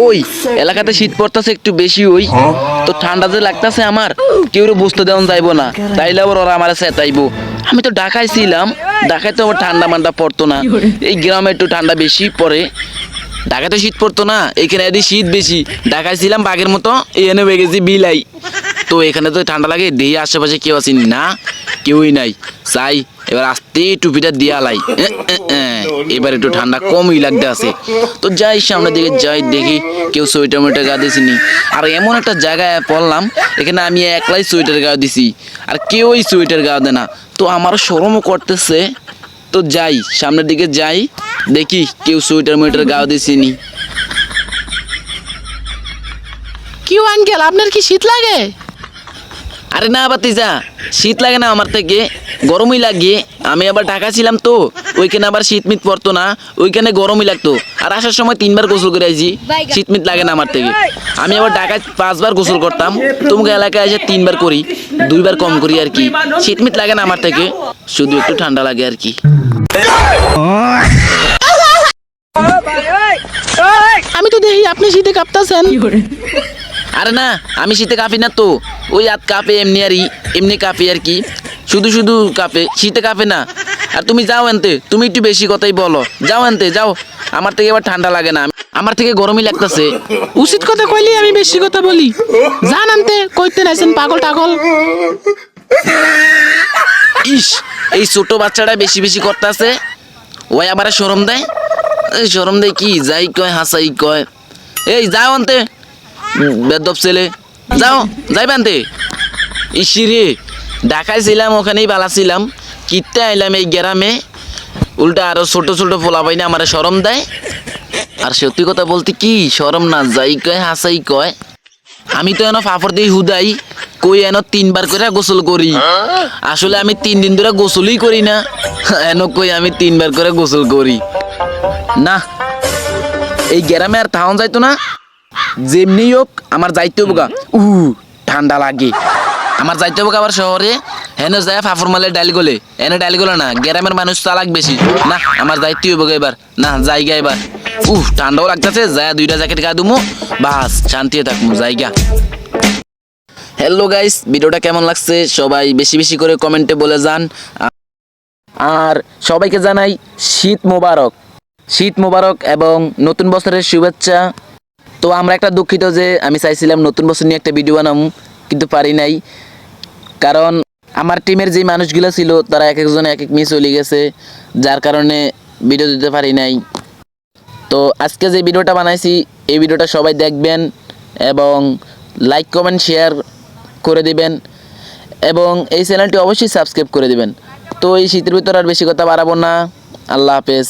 ওই এলাকাতে শীত পড়তেছে একটু বেশি ওই তো ঠান্ডা যে লাগতেছে আমার কেউ বুঝতে দেওয়া যাইবো না, তাইলে আবার ওরা আমার চেতাইবো। আমি তো ঢাকায় ছিলাম, ঢাকায় তো আমার ঠান্ডা মান্ডা পড়তো না, এই গ্রামে একটু ঠান্ডা বেশি পড়ে। ঢাকায় তো শীত পড়তো না, এখানে এদি শীত বেশি। ঢাকায় ছিলাম বাঘের মতো, এখানে হয়ে গেছি বিলাই। তো এখানে তো ঠান্ডা লাগে, দিয়ে আশেপাশে কেউ আছি না, কেউই নাই। চাই এবার আস্তে টুপিটা দিয়া লাই, এবার একটু ঠান্ডা কমই লাগতে আছে। তো যাই সামনের দিকে যাই, দেখি কেউ সোয়েটার মোয়েটার গা দিছিনি। আর এমন একটা জায়গায় পড়লাম, এখানে আমি একলাই সোয়েটার গা দিছি, আর কেউই সোয়েটার গা দেয় না। তো আমার শরমও করতেছে। তো যাই সামনের দিকে যাই, দেখি কেউ সোয়েটার মোয়েটার গা দিছিনি। কি আঙ্কেল, আপনার কি শীত লাগে? আরে না বাতিজা, শীত লাগে না আমার থেকে, গরমই লাগে। আমি আবার ঢাকা ছিলাম তো, ওইখানে আবার শীত মিত পড়তো না, ওইখানে গরমই লাগতো। আর আসার সময় 3বার গোসল করে আইছি, শীত মিত লাগে না আমার থেকে। আমি আবার ঢাকায় 5বার গোসল করতাম, তোমাকে এলাকায় এসে 3বার করি, 2বার কম করি আর কি। শীত মিত লাগে না আমার থেকে, শুধু একটু ঠান্ডা লাগে আর কি। আমি তো দেখি আপনি শীতে কাঁপতাছেন। আরে না, আমি শীতে কাঁপি না তো, ওই হাত কাঁপে এমনি আর এমনি কাঁপি আর কি, শুধু শুধু কাঁপে, শীতে কাঁপে না। আর তুমি যাও আনতে, তুমি একটু বেশি কথাই বলো, যাও আনতে যাও। আমার থেকে এবার ঠান্ডা লাগে না, আমার থেকে গরমই লাগতেছে। উচিত কথা কইলি আমি বেশি কথা বলি। জান আনতে কইতে নাইছেন পাগল টাগল। ইস, এই ছোট বাচ্চাটা বেশি বেশি করতেছে, ওই আবার শরম দেয়। এই শরম দেয় কি, যাই কয় হাসাই কয়। এই যাও আনতে, বেদব ছেলে, যাও যাইবে আনতে। ইসিরে, ঢাকায় ছিলাম, ওখানেই বালা ছিলাম, কিত্তে আইলাম এই গ্রামে, উল্টা আরো ছোট ছোট ফোলা পাই না আমার শরম দেয়। আর সত্যি কথা বলতে কি, শরম না, যাই কয় হাসাই কয়। আমি তো এনো ফাফর দিয়ে হুদাই কই এনো 3বার করে গোসল করি, আসলে আমি 3 দিন ধরে গোসলই করি না, এনো কই আমি 3বার করে গোসল করি না। এই গ্রামে আর থাউন যাইতো না, যেমনি হোক আমার যাইতে হবো গা। ঠান্ডা লাগে, আমার যাইতে হবো আবার শহরে, হেন যায় ফাফর মালে ডাইল গলে, এনে ডাইল গলে না, গ্রামের মানুষ চালাক বেশি না, আমার যাইতে হবো এবার, না জায়গা এবার। ঠান্ডাও লাগতেছে, যায় 2টা জ্যাকেট গা দুমু, বাস শান্তিতে থাকবো জায়গা। হ্যালো গাইস, ভিডিওটা কেমন লাগছে সবাই বেশি বেশি করে কমেন্টে বলে যান। আর সবাইকে জানাই শীত মোবারক, শীত মোবারক এবং নতুন বছরের শুভেচ্ছা। তো আমরা একটা দুঃখিত যে আমি চাইছিলাম নতুন বছর নিয়ে একটা ভিডিও বানাবো, কিন্তু পারি নাই, কারণ আমার টিমের যে মানুষগুলো ছিল তারা এক একজন এক এক মিস চলে গেছে, যার কারণে ভিডিও দিতে পারি নাই। তো আজকে যে ভিডিওটা বানাইছি, এই ভিডিওটা সবাই দেখবেন এবং লাইক কমেন্ট শেয়ার করে দিবেন, এবং এই চ্যানেলটি অবশ্যই সাবস্ক্রাইব করে দিবেন। তো এই শীতের ভিতর আর বেশি কথা বাড়াবো না, আল্লাহ হাফেজ।